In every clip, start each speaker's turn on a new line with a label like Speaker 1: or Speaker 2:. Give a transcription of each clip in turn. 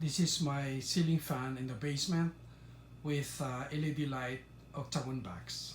Speaker 1: This is my ceiling fan in the basement with LED light octagon backs.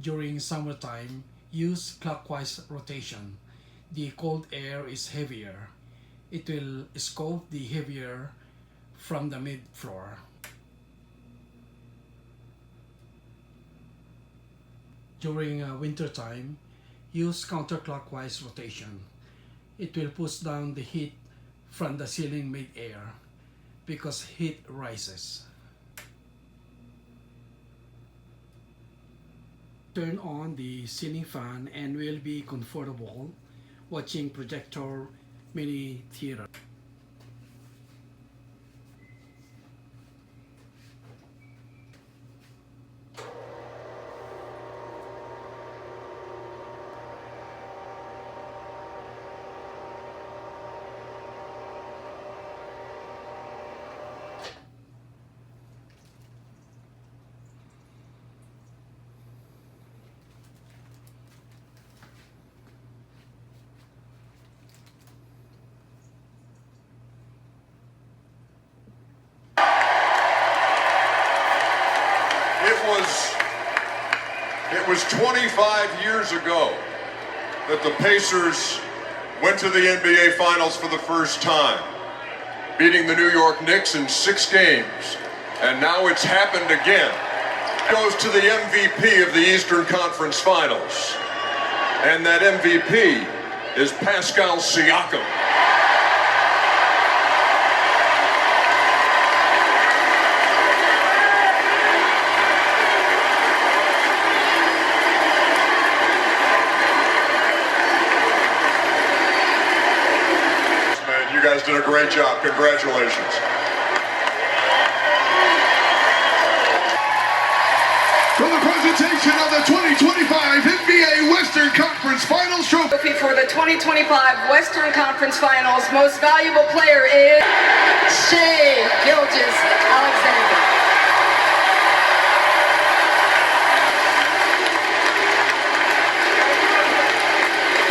Speaker 1: During summertime, use clockwise rotation. The cold air is heavier. It will scope the heavier from the mid-floor. During winter time, use counterclockwise rotation. It will push down the heat from the ceiling mid-air because heat rises. Turn on the ceiling fan and will be comfortable watching projector mini theater.
Speaker 2: It was 25 years ago that the Pacers went to the NBA Finals for the first time, beating the New York Knicks in 6 games. And now it's happened again. It goes to the MVP of the Eastern Conference Finals. And that MVP is Pascal Siakam. You guys did a great job. Congratulations.
Speaker 3: For the presentation of the 2025 NBA Western Conference Finals trophy
Speaker 4: for the 2025 Western Conference Finals, most valuable player is Shai Gilgeous-Alexander.